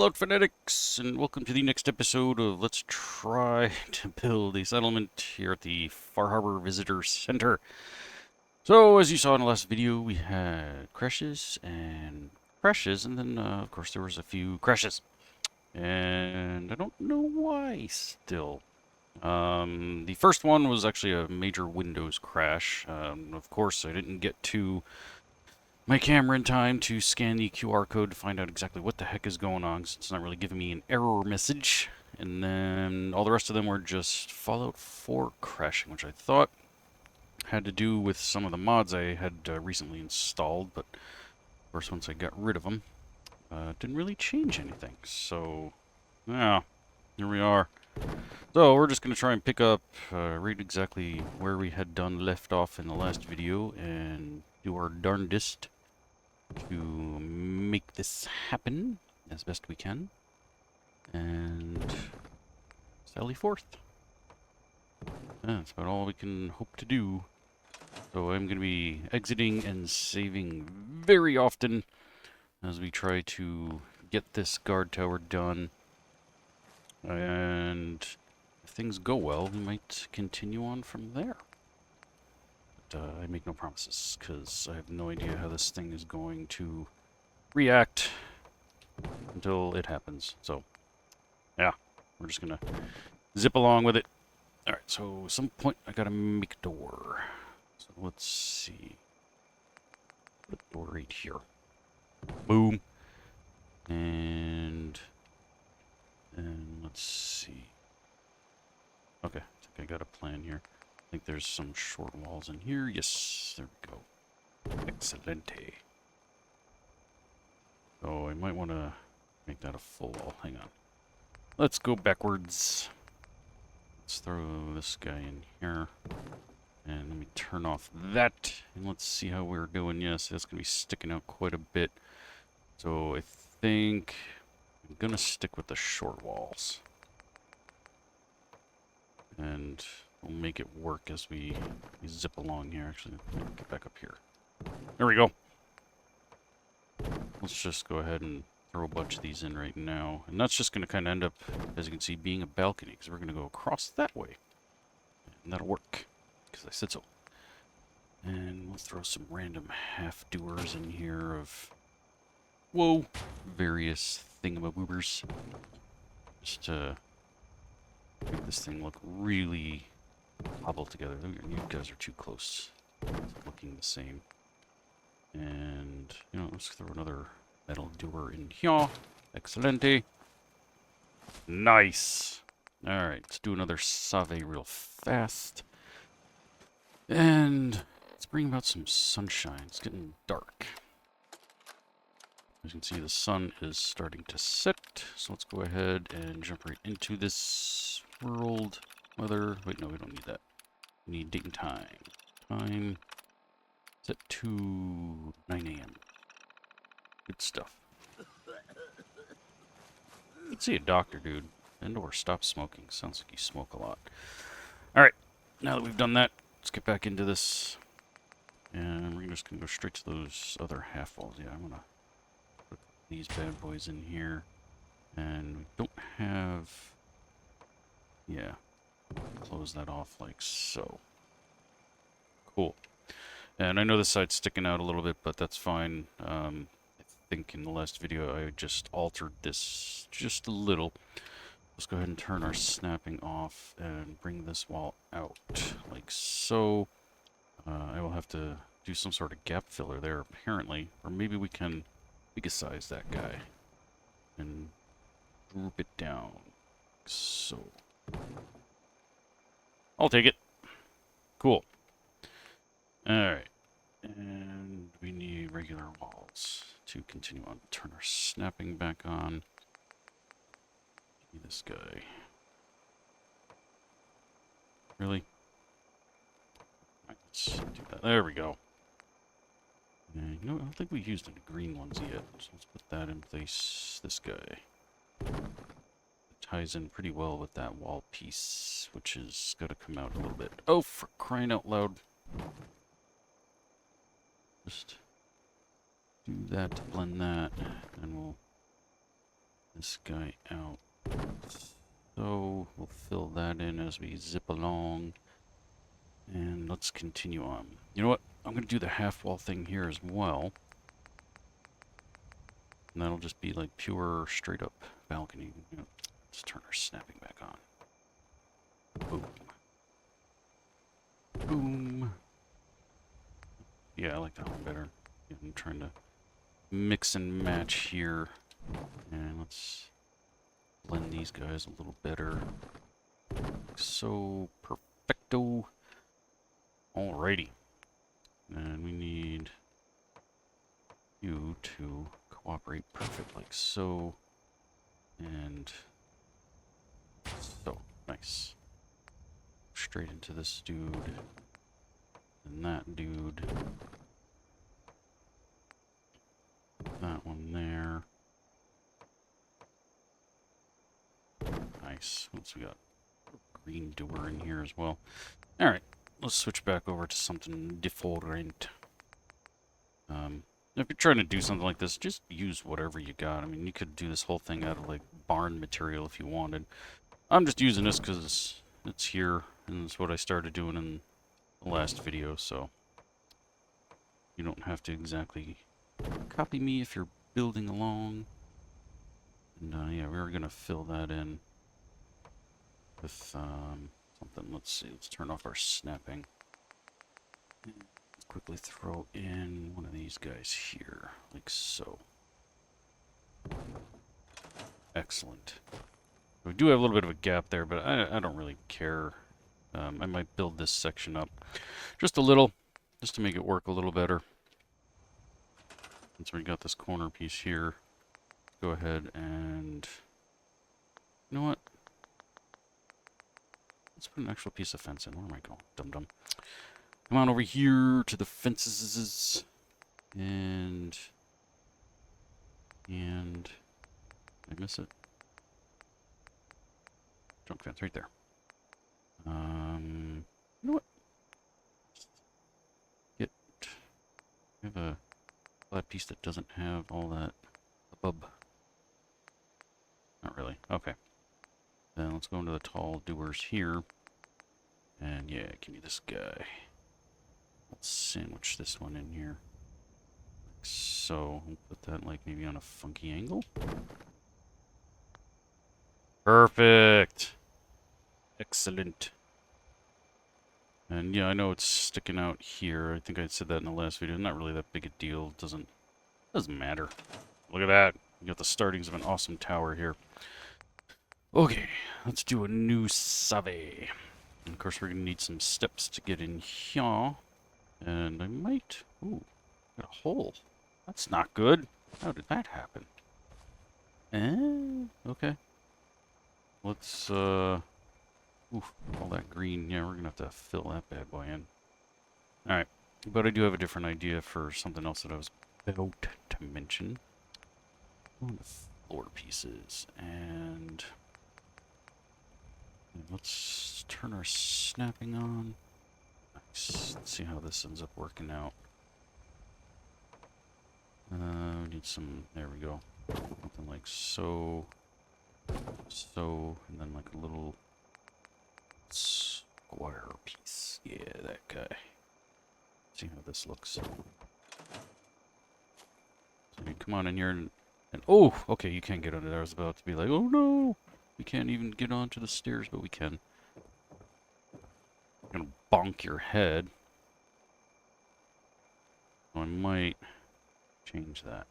Fallout Fanatics, and welcome to the next episode of Let's Try to Build a Settlement here at the Far Harbor Visitor Center. So, as you saw in the last video, we had crashes, and then, of course, there was a few crashes. And I don't know why still. The first one was actually a major Windows crash. Of course, I didn't get to my camera in time to scan the QR code to find out exactly what the heck is going on, since it's not really giving me an error message. And then all the rest of them were just Fallout 4 crashing, which I thought had to do with some of the mods I had recently installed, but of course once I got rid of them, it didn't really change anything. So, yeah, here we are. So we're just going to try and pick up right exactly where we had left off in the last video and do our darndest to make this happen as best we can, and sally forth. That's about all we can hope to do. So I'm going to be exiting and saving very often as we try to get this guard tower done, and if things go well, we might continue on from there. I make no promises, because I have no idea how this thing is going to react until it happens. So, yeah, we're just gonna zip along with it. Alright, so at some point I gotta make a door. So let's see. Put a door right here. Boom. And let's see. Okay, I think I got a plan here. I think there's some short walls in here. Yes, there we go. Excelente. So I might want to make that a full wall. Hang on. Let's go backwards. Let's throw this guy in here. And let me turn off that. And let's see how we're doing. Yes, that's going to be sticking out quite a bit. So I think I'm going to stick with the short walls. And we'll make it work as we zip along here. Actually, let me get back up here. There we go. Let's just go ahead and throw a bunch of these in right now. And that's just going to kind of end up, as you can see, being a balcony, because we're going to go across that way. And that'll work, because I said so. And we'll throw some random half-doers in here of, whoa, various thingamaboobers. Just to make this thing look really cobbled together. You guys are too close to looking the same. And, you know, let's throw another metal doer in here. Excelente. Nice. Alright, let's do another save real fast. And let's bring about some sunshine. It's getting dark. As you can see, the sun is starting to set. So let's go ahead and jump right into this world weather. Wait, no, we don't need that. We need date and time. Time set to 9 a.m. Good stuff. Let's see a doctor, dude. And/or stop smoking. Sounds like you smoke a lot. Alright, now that we've done that, let's get back into this. And we're just going to go straight to those other half walls. Yeah, I'm going to put these bad boys in here. And we don't have... Yeah. Close that off like so. Cool. And I know this side's sticking out a little bit, but that's fine. I think in the last video I just altered this just a little. Let's go ahead and turn our snapping off and bring this wall out like so. I will have to do some sort of gap filler there apparently, or maybe we can big-size that guy and droop it down like so. I'll take it. Cool. Alright. And we need regular walls to continue on. Turn our snapping back on. Give me this guy. Really? Alright, let's do that. There we go. And, you know, I don't think we used any green ones yet. So let's put that in place. This guy. Ties in pretty well with that wall piece, which is got to come out a little bit. Oh, for crying out loud. Just do that to blend that, and we'll this guy out. So we'll fill that in as we zip along. And let's continue on. You know what? I'm going to do the half wall thing here as well. And that'll just be like pure straight up balcony. You know, let's turn our snapping back on. Boom. Boom. Yeah, I like that one better. I'm trying to mix and match here. And let's blend these guys a little better. So perfecto. Alrighty. And we need you to cooperate perfect like so. And so. Nice. Straight into this dude. And that dude. That one there. Nice. What's we got? Green doer in here as well. Alright. Let's switch back over to something different. If you're trying to do something like this, just use whatever you got. I mean, you could do this whole thing out of, like, barn material if you wanted. I'm just using this because it's here, and it's what I started doing in the last video, so you don't have to exactly copy me if you're building along. And, yeah, we're going to fill that in with, something. Let's see, let's turn off our snapping. Let's quickly throw in one of these guys here, like so. Excellent. We do have a little bit of a gap there, but I don't really care. I might build this section up just a little, just to make it work a little better. Since we got this corner piece here, go ahead and, you know what? Let's put an actual piece of fence in. Where am I going? Dum-dum. Come on over here to the fences. And did I miss it? Junk fence right there. You know what? I have a flat piece that doesn't have all that above. Not really. Okay. Then let's go into the tall doers here. And yeah, give me this guy. Let's sandwich this one in here. Like so. We'll put that like maybe on a funky angle. Perfect. Excellent. And yeah, I know it's sticking out here. I think I said that in the last video. Not really that big a deal. Doesn't matter. Look at that. You got the startings of an awesome tower here. Okay, let's do a new survey. And of course, we're going to need some steps to get in here. And I might... Ooh, got a hole. That's not good. How did that happen? Okay. Let's, oof, all that green. Yeah, we're going to have to fill that bad boy in. Alright, but I do have a different idea for something else that I was about to mention. On the floor pieces, and let's turn our snapping on. Nice. Let's see how this ends up working out. We need some, there we go. Something like so, and then like a little square piece. Yeah, that guy. See how this looks. So you come on in here and oh, okay, you can't get under there. I was about to be like, oh no, we can't even get onto the stairs, but we can. I'm gonna bonk your head. I might change that.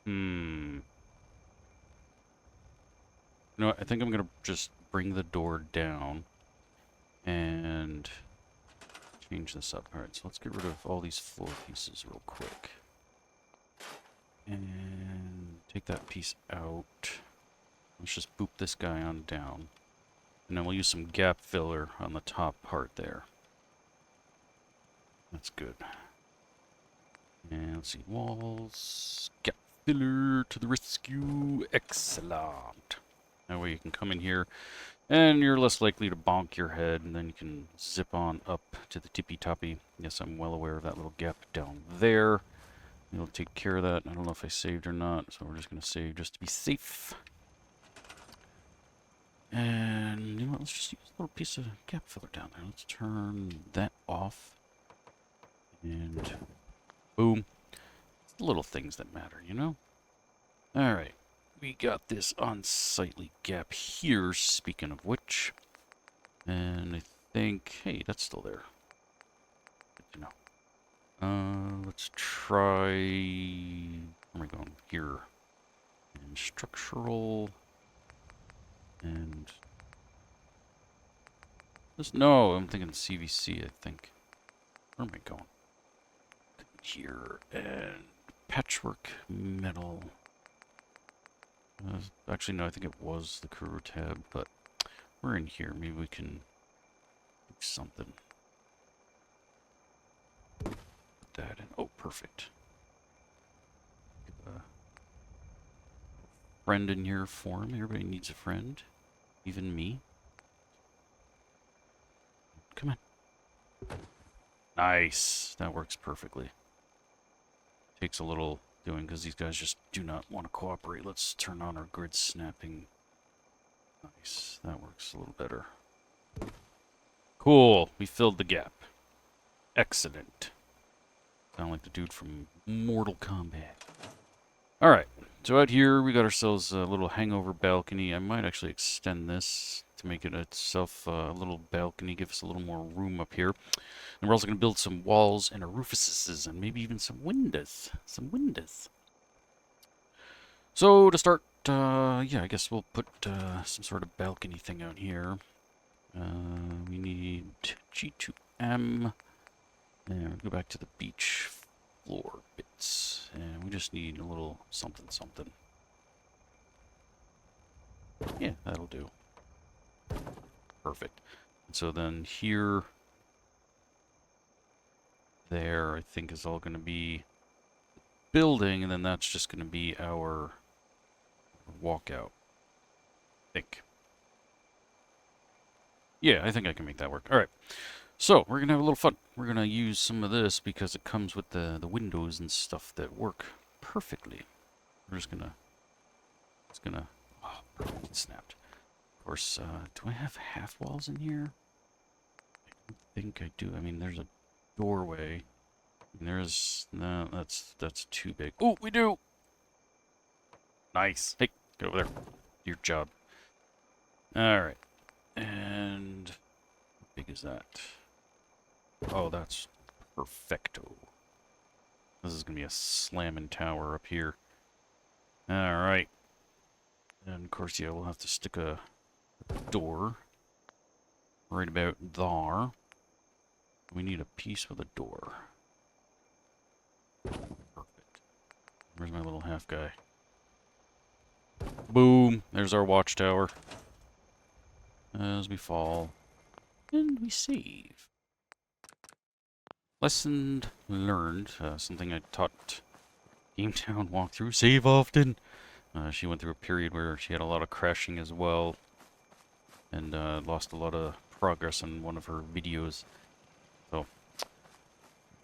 You know what? I think I'm gonna just bring the door down and change this up. Alright, so let's get rid of all these floor pieces real quick. And take that piece out. Let's just boop this guy on down. And then we'll use some gap filler on the top part there. That's good. And let's see, walls, gap filler to the rescue. Excellent. That way you can come in here and you're less likely to bonk your head, and then you can zip on up to the tippy toppy. Yes, I'm well aware of that little gap down there. It'll take care of that. I don't know if I saved or not, so we're just going to save just to be safe. And, you know what, let's just use a little piece of gap filler down there. Let's turn that off. And boom. It's the little things that matter, you know? Alright. We got this unsightly gap here, speaking of which. And I think, hey, that's still there. Good to know. Let's try, where am I going? Here. And structural. And this, no, I'm thinking CVC, I think. Where am I going? Here. And patchwork metal. Actually, no, I think it was the career tab, but we're in here. Maybe we can do something. Put that in. Oh, perfect. Friend in here for him. Everybody needs a friend. Even me. Come on. Nice. That works perfectly. Takes a little doing because these guys just do not want to cooperate. Let's turn on our grid snapping. Nice. That works a little better. Cool. We filled the gap. Excellent. Sound like the dude from Mortal Kombat. Alright. So out here, we got ourselves a little hangover balcony. I might actually extend this to make it itself a little balcony, give us a little more room up here. And we're also going to build some walls and orifices and maybe even some windows. So to start, yeah, I guess we'll put some sort of balcony thing out here. We need G2M. And we'll go back to the beach floor bits. And we just need a little something. Yeah, that'll do. Perfect. And so then here, there, I think is all going to be building, and then that's just going to be our walkout. I think. Yeah, I think I can make that work. All right. So, we're going to have a little fun. We're going to use some of this because it comes with the windows and stuff that work perfectly. We're just going to... It's going to... Oh, perfect. It snapped. Of course, do I have half walls in here? I don't think I do. I mean, there's a doorway. And there's... No, that's too big. Oh, we do! Nice. Hey, get over there. Your job. Alright. And... How big is that? Oh, that's perfecto. This is going to be a slamming tower up here. Alright. And of course, yeah, we'll have to stick a door right about there. We need a piece with a door. Perfect. Where's my little half guy? Boom! There's our watchtower. As we fall. And we save. Lesson learned. Something I taught Game Town walkthrough. Save often! She went through a period where she had a lot of crashing as well. And lost a lot of progress on one of her videos. So,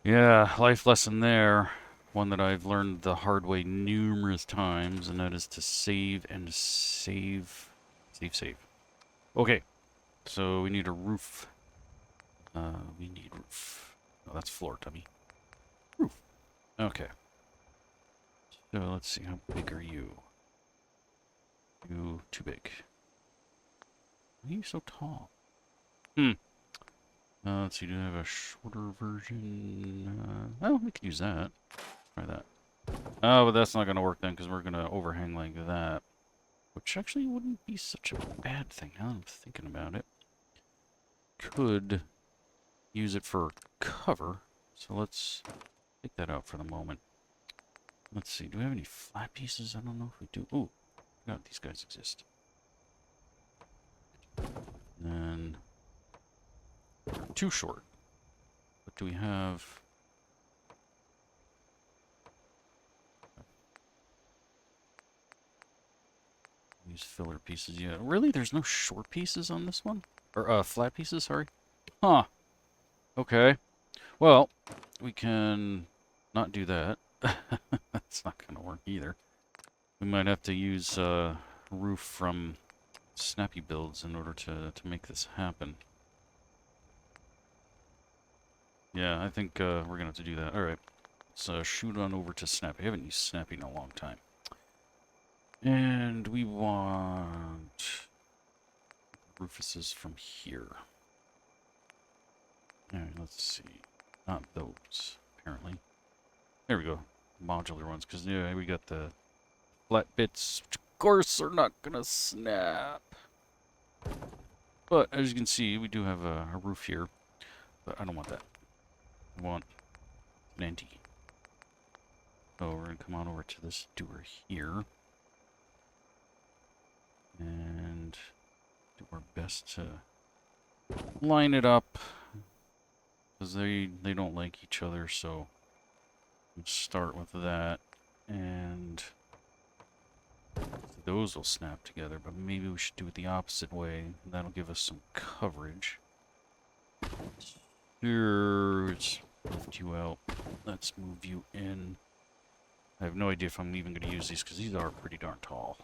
yeah, life lesson there. One that I've learned the hard way numerous times, and that is to save and save. Save. Okay, so we need a roof. We need roof. Oh, that's floor, dummy. Roof. Okay. So let's see, how big are you? You too big. Why are you so tall? Let's see, do I have a shorter version? Well, we could use that. Try that. Oh, but that's not going to work then, because we're going to overhang like that. Which actually wouldn't be such a bad thing, now that I'm thinking about it. Could use it for cover. So let's take that out for the moment. Let's see, do we have any flat pieces? I don't know if we do. Ooh, no, these guys exist. And then too short. What do we have? These filler pieces, yeah. Really? There's no short pieces on this one? Or, flat pieces, sorry? Huh. Okay. Well, we can not do that. That's not going to work either. We might have to use roof from Snappy builds in order to make this happen. Yeah, I think we're going to have to do that. Alright, let's shoot on over to Snappy. I haven't used Snappy in a long time. And we want roofuses from here. Alright, let's see. Not those, apparently. There we go. Modular ones, because yeah, we got the flat bits, which of course are not going to snap. But as you can see, we do have a roof here. But I don't want that. I want an empty. So we're going to come on over to this door here. And do our best to line it up. Because they don't like each other, so let's start with that. And those will snap together, but maybe we should do it the opposite way. That'll give us some coverage. Here, let's lift you out. Let's move you in. I have no idea if I'm even going to use these, because these are pretty darn tall.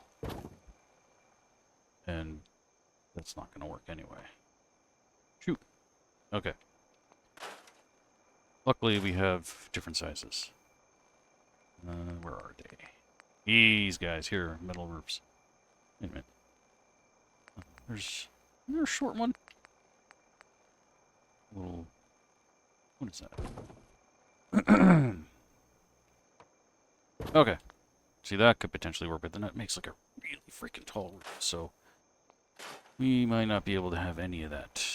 And that's not going to work anyway. Shoot. Okay. Luckily, we have different sizes. Where are they? These guys here, metal roofs. Wait a minute. Is there a short one? Little. What is that? Okay. See, that could potentially work, but then that makes like a really freaking tall roof, so we might not be able to have any of that.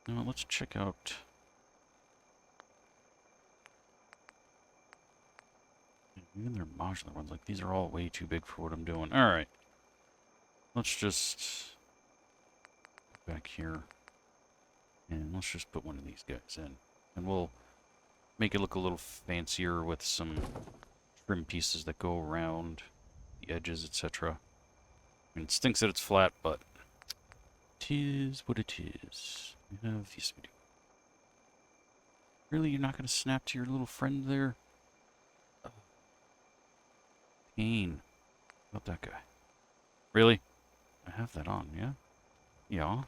Now, let's check out. Even their modular ones, like, these are all way too big for what I'm doing. Alright. Let's just go back here. And let's just put one of these guys in. And we'll make it look a little fancier with some trim pieces that go around the edges, etc. I mean, it stinks that it's flat, but tis what it is. We have these. Really, you're not going to snap to your little friend there? Pain. About that guy. Really? I have that on, yeah? Yeah.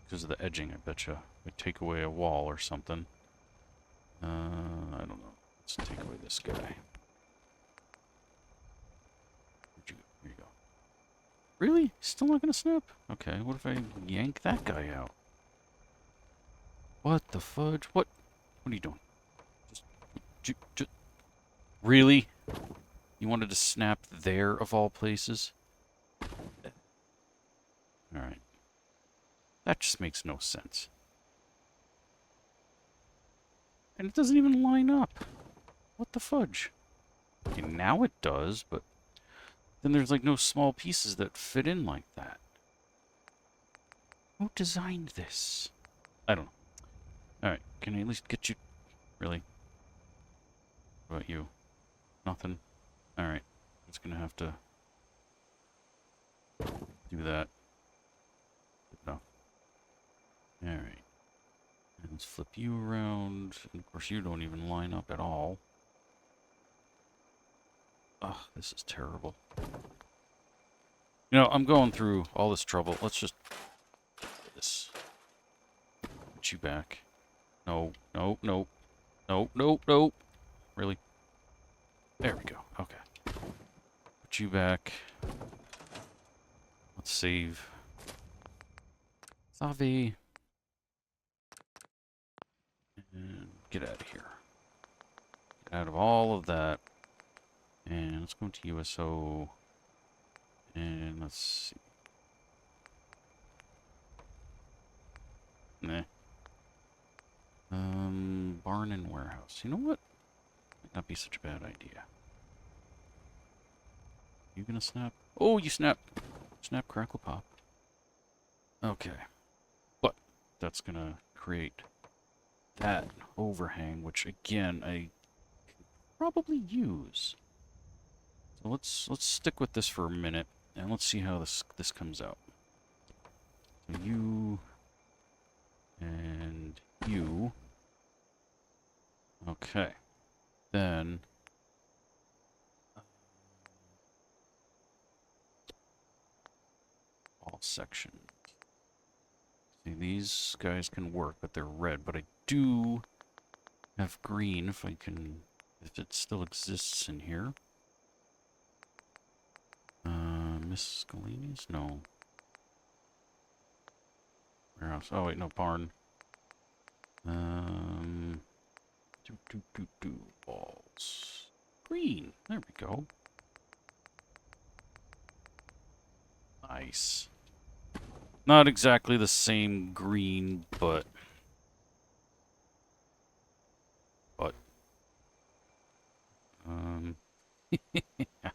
Because of the edging, I betcha. I take away a wall or something. I don't know. Let's take away this guy. Where'd you go? Here you go. Really? Still not gonna snap? Okay, what if I yank that guy out? What the fudge? What are you doing? Just really? You wanted to snap there, of all places? Alright. That just makes no sense. And it doesn't even line up. What the fudge? Okay, now it does, but then there's like no small pieces that fit in like that. Who designed this? I don't know. Alright, can I at least get you... Really? What about you? Nothing? Alright. Just gonna have to do that. No. Alright. And let's flip you around. And of course you don't even line up at all. Ugh, this is terrible. You know, I'm going through all this trouble. Let's just do this. Put you back. No, no, no. No, no, no. Really? There we go. Okay. Put you back. Let's save. Savi. And get out of here. Get out of all of that. And let's go to USO. And let's see. Nah. Barn and warehouse. You know what? Might not be such a bad idea. You gonna snap? Oh, you snap! Snap, crackle, pop. Okay. But that's gonna create that overhang, which again I could probably use. So let's stick with this for a minute and let's see how this comes out. So you and you. Okay. then all sections. See, these guys can work, but they're red. But I do have green if I can, if it still exists in here. Miscellaneous? No. Warehouse. Oh wait, no, barn. Walls. Green. There we go. Nice. Not exactly the same green, but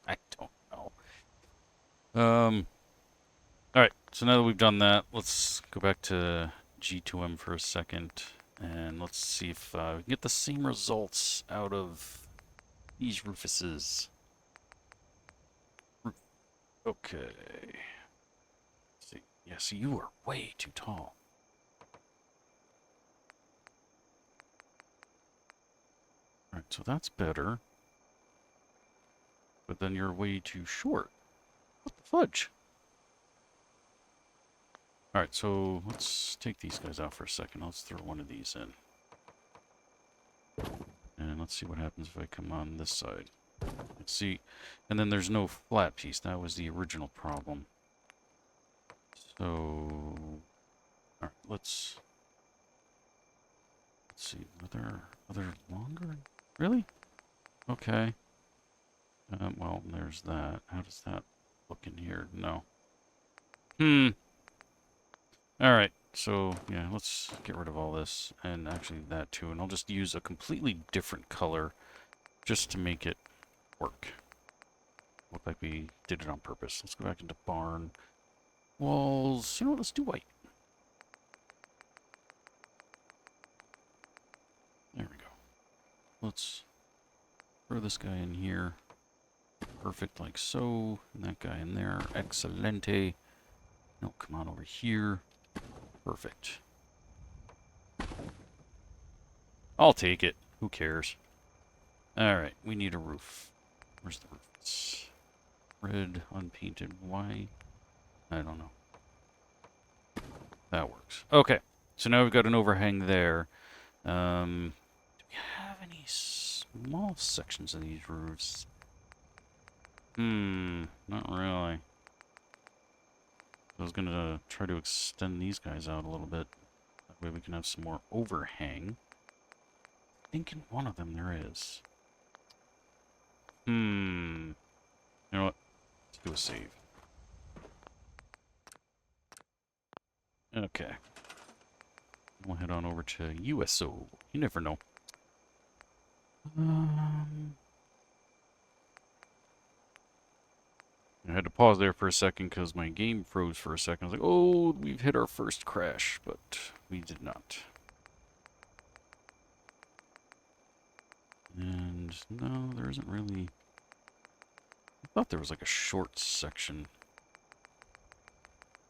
I don't know. Alright, so now that we've done that, let's go back to G2M for a second, and let's see if we can get the same results out of these roofuses. Okay. Let's see. Yeah, so you are way too tall. Alright, so that's better. But then you're way too short. What the fudge? Alright, so let's take these guys out for a second. Let's throw one of these in. And let's see what happens if I come on this side. Let's see. And then there's no flat piece. That was the original problem. So... Alright, let's see. Are there longer? Really? Okay. Well, there's that. How does that look in here? No. Alright, so, yeah, let's get rid of all this, and actually that too, and I'll just use a completely different color just to make it work. Look like we did it on purpose. Let's go back into barn. Walls, you know what, let's do white. There we go. Let's throw this guy in here. Perfect, like so. And that guy in there. Excelente. No, come on over here. Perfect. I'll take it. Who cares? Alright, we need a roof. Where's the roof? It's red, unpainted. Why? I don't know. That works. Okay, so now we've got an overhang there. Do we have any small sections of these roofs? Not really. I was gonna try to extend these guys out a little bit. That way we can have some more overhang. I think in one of them there is. You know what? Let's do a save. Okay. We'll head on over to USO. You never know. I had to pause there for a second because my game froze for a second. I was like, oh, we've hit our first crash, but we did not. And no, there isn't really... I thought there was like a short section.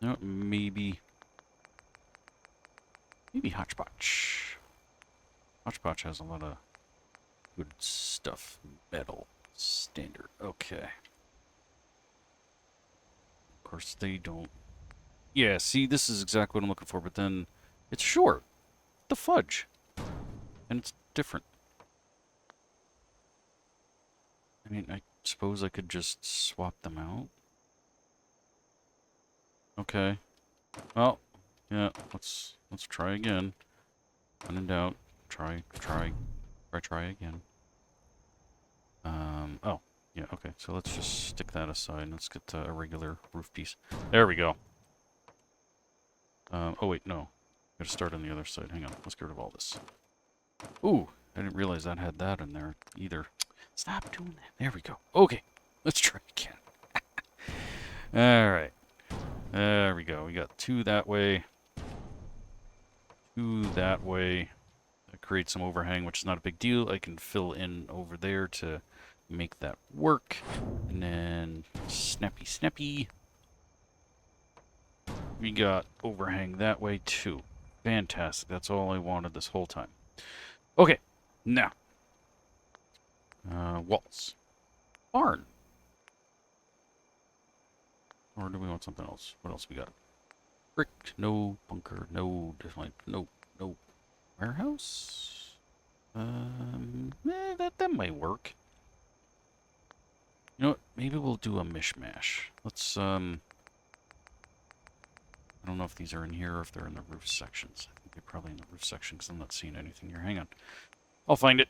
No, maybe... Maybe Hodgepodge. Hodgepodge has a lot of good stuff. Metal. Standard. Okay. Of course, they don't... Yeah, see, this is exactly what I'm looking for, but then it's short. The fudge. And it's different. I mean, I suppose I could just swap them out. Okay. Well, yeah, let's try again. When in doubt, try again. Oh, yeah, okay, so let's just stick that aside and let's get a regular roof piece. There we go. Oh wait, no. Gotta start on the other side. Hang on, let's get rid of all this. Ooh, I didn't realize that had that in there either. Stop doing that. There we go. Okay, let's try again. Alright. There we go. We got two that way. Two that way. That creates some overhang, which is not a big deal. I can fill in over there to make that work. And then snappy. We got overhang that way too. Fantastic. That's all I wanted this whole time. Okay, now. Walls. Barn. Or do we want something else? What else we got? Brick. No. Bunker. No. Definitely. No. No. Warehouse? That might work. You know what? Maybe we'll do a mishmash. Let's, I don't know if these are in here or if they're in the roof sections. I think they're probably in the roof section because I'm not seeing anything here. Hang on. I'll find it.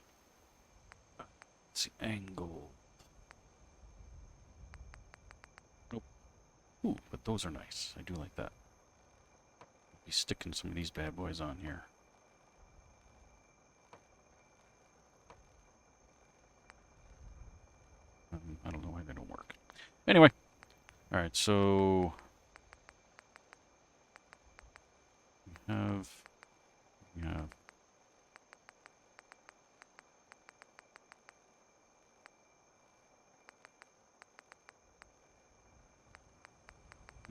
Let's see. Angle. Nope. Ooh, but those are nice. I do like that. Be sticking some of these bad boys on here. I don't know why they don't work. Anyway. Alright, so... We have...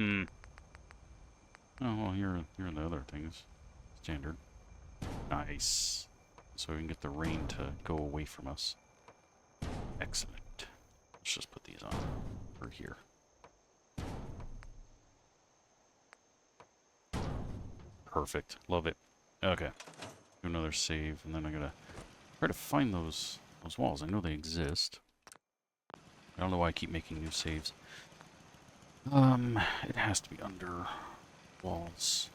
Oh, well, here are the other things. Standard. Nice. So we can get the rain to go away from us. Excellent. Let's just put these on for here. Perfect. Love it. Okay. Do another save, and then I gotta try to find those walls. I know they exist. I don't know why I keep making new saves. It has to be under walls.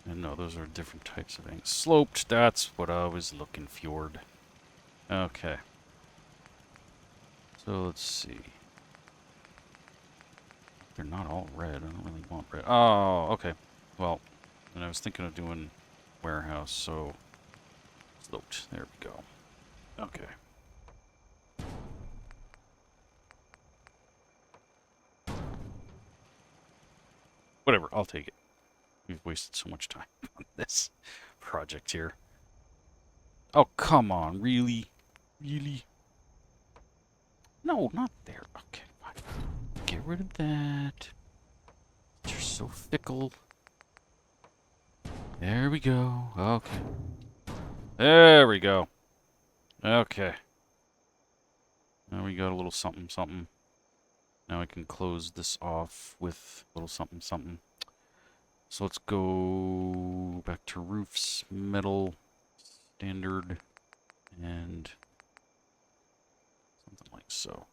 And no, those are different types of things. Sloped, that's what I was looking for. Okay. So let's see. They're not all red. I don't really want red. Oh, okay. Well, then I was thinking of doing warehouse, so sloped. There we go. Okay. Whatever, I'll take it. We've wasted so much time on this project here. Oh, come on. Really? Really? No, not there. Okay, fine. Get rid of that. You're so fickle. There we go. Okay. There we go. Okay. Now we got a little something, something. Now I can close this off with a little something, something. So let's go back to roofs, metal, standard, and something like so.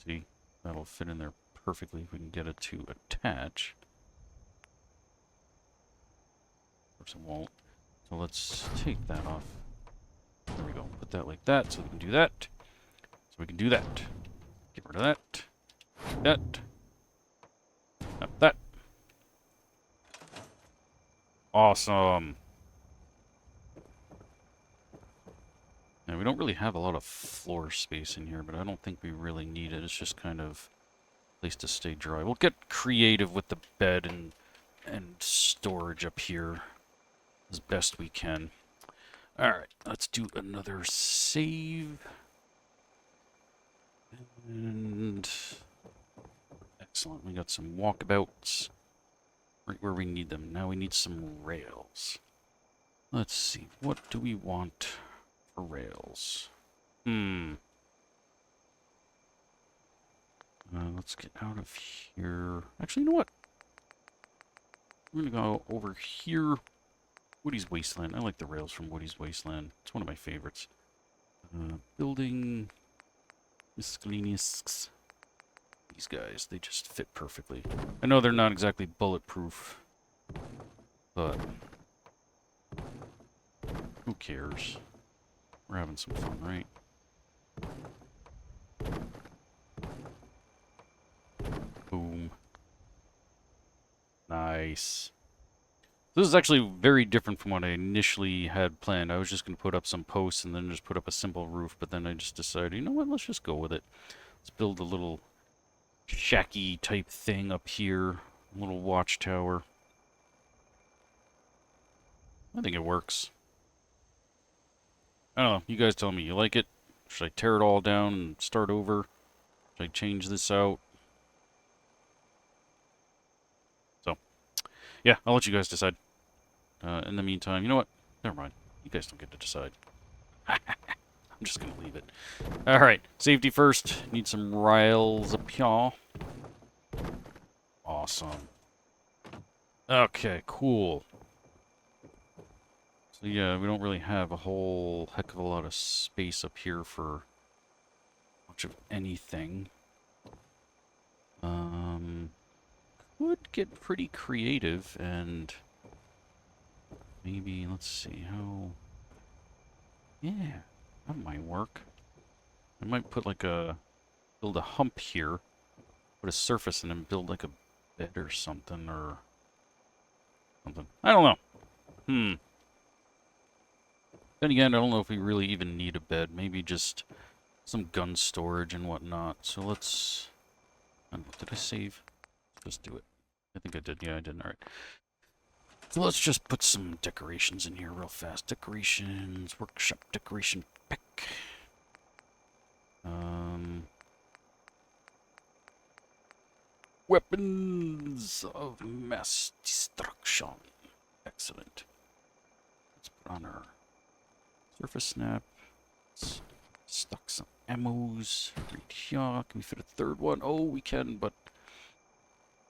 See, that'll fit in there perfectly if we can get it to attach. Of course it won't. So let's take that off. There we go. Put that like that so we can do that. So we can do that. Get rid of that. That. Not that. Awesome. Now, we don't really have a lot of floor space in here, but I don't think we really need it. It's just kind of a place to stay dry. We'll get creative with the bed and storage up here as best we can. Alright, let's do another save. And excellent. We got some walkabouts right where we need them. Now we need some rails. Let's see. What do we want for rails? Let's get out of here. Actually, you know what? We're going to go over here. Woody's Wasteland. I like the rails from Woody's Wasteland. It's one of my favorites. Building miscellaneous. These guys, they just fit perfectly. I know they're not exactly bulletproof, but who cares? We're having some fun, right? Boom. Nice. This is actually very different from what I initially had planned. I was just going to put up some posts and then just put up a simple roof, but then I just decided, you know what, let's just go with it. Let's build a little shacky type thing up here. A little watchtower. I think it works. I don't know. You guys tell me. You like it? Should I tear it all down and start over? Should I change this out? So, yeah, I'll let you guys decide. In the meantime, you know what? Never mind. You guys don't get to decide. I'm just going to leave it. Alright, safety first. Need some rails up here. Awesome. Okay, cool. So yeah, we don't really have a whole heck of a lot of space up here for much of anything. Would get pretty creative and maybe, let's see, how... Yeah, that might work. I might put like build a hump here, put a surface and then build like a bed or something, I don't know. Then again, I don't know if we really even need a bed. Maybe just some gun storage and whatnot. So let's... Did I save? Just do it. I think I did. Yeah, I did. Alright. So let's just put some decorations in here real fast. Decorations, workshop decoration pack. Weapons of mass destruction. Excellent. Let's put on our surface snap. Let's stock some ammos right here. Can we fit a third one? Oh, we can, but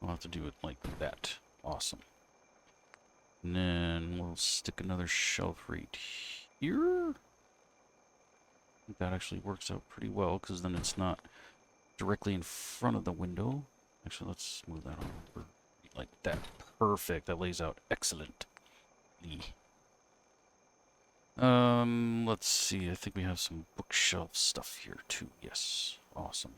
we'll have to do it like that. Awesome. And then we'll stick another shelf right here. I think that actually works out pretty well, because then it's not directly in front of the window. Actually, let's move that over like that. Perfect. That lays out excellently. Let's see. I think we have some bookshelf stuff here too. Yes. Awesome.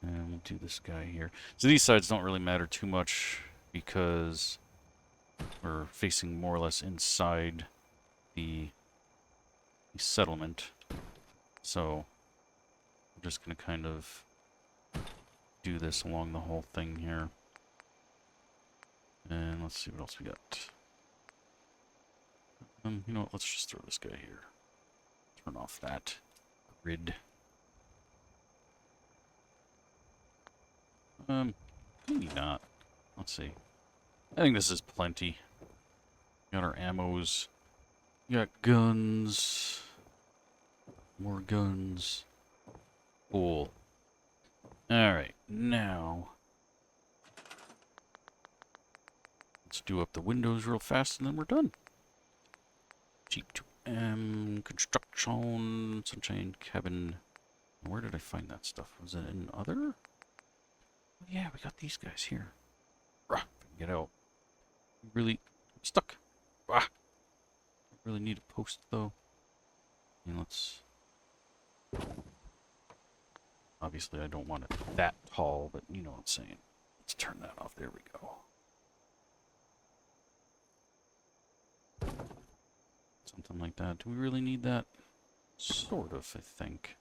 And we'll do this guy here. So these sides don't really matter too much because we're facing more or less inside the settlement. So we're just going to kind of do this along the whole thing here. And let's see what else we got. You know what? Let's just throw this guy here. Turn off that grid. Maybe not. Let's see. I think this is plenty. Got our ammos. We got guns. More guns. Cool. Alright, now let's do up the windows real fast and then we're done. G2M, construction, sunshine, cabin. Where did I find that stuff? Was it in other? Oh, yeah, we got these guys here. Get out. Really stuck. Really need a post though. And let's... Obviously I don't want it that tall, but you know what I'm saying. Let's turn that off. There we go. Something like that. Do we really need that? Sort of, I think.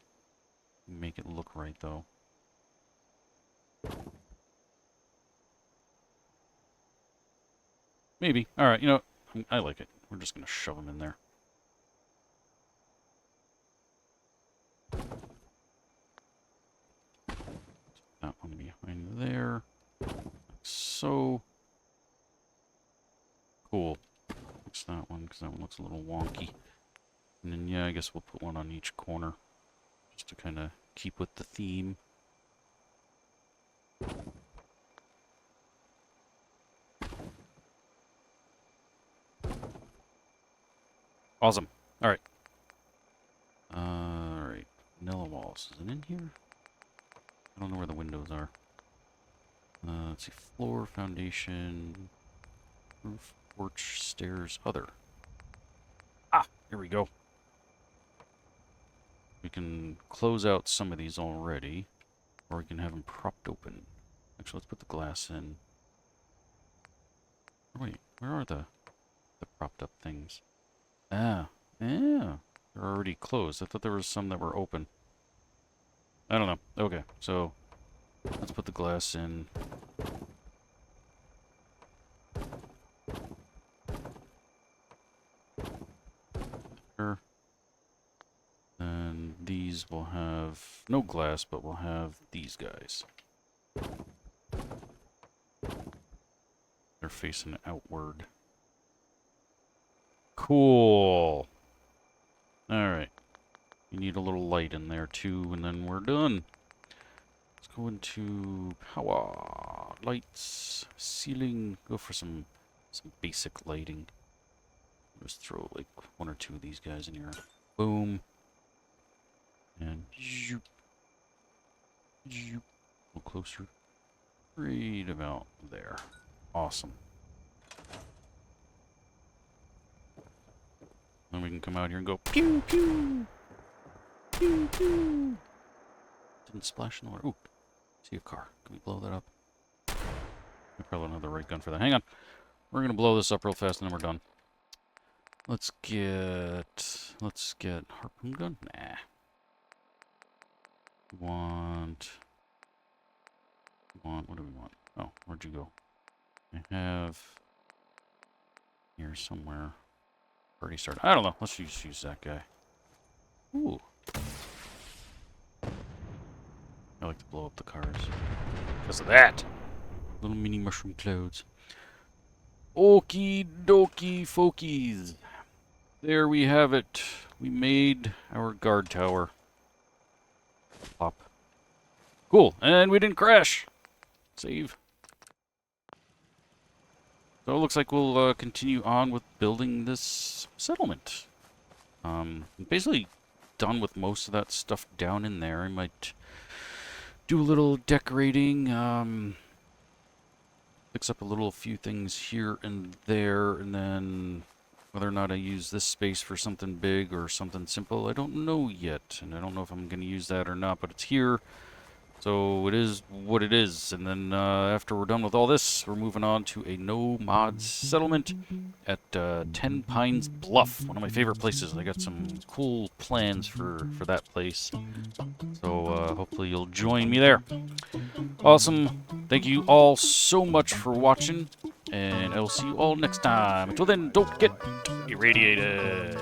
Make it look right though. Maybe. Alright, you know, I like it. We're just going to shove them in there. That one behind there. Like so. Cool. Fix that one, because that one looks a little wonky. And then, yeah, I guess we'll put one on each corner. Just to kind of keep with the theme. Awesome. Alright. Alright. Vanilla walls. Is it in here? I don't know where the windows are. Let's see. Floor, foundation, roof, porch, stairs, other. Ah! Here we go. We can close out some of these already. Or we can have them propped open. Actually, let's put the glass in. Oh, wait. Where are the propped up things? Ah, yeah. They're already closed. I thought there was some that were open. I don't know. Okay, so let's put the glass in. There. And these will have no glass, but we'll have these guys. facing outward. Cool. Alright. You need a little light in there too, and then we're done. Let's go into power, lights, ceiling. Go for some basic lighting. Just throw like 1 or 2 of these guys in here. Boom. And zoop. Zoop. A little closer. Right about there. Awesome. Then we can come out here and go pew pew. Pew pew. Didn't splash in the water. Ooh. See a car. Can we blow that up? I probably don't have the right gun for that. Hang on. We're gonna blow this up real fast and then we're done. Let's get harpoon gun? Nah. What do we want? Oh, where'd you go? I have here somewhere. Already started. I don't know. Let's use that guy. Ooh. I like to blow up the cars. Because of that. Little mini mushroom clouds. Okie dokie fokies. There we have it. We made our guard tower. Pop. Cool. And we didn't crash. Save. So it looks like we'll continue on with building this settlement. Basically done with most of that stuff down in there. I might do a little decorating. Fix up a few things here and there, and then whether or not I use this space for something big or something simple, I don't know yet. And I don't know if I'm going to use that or not, but it's here. So it is what it is. And then after we're done with all this, we're moving on to a no-mods settlement at 10 Pines Bluff, one of my favorite places. I got some cool plans for that place. So hopefully you'll join me there. Awesome. Thank you all so much for watching, and I will see you all next time. Until then, don't get irradiated.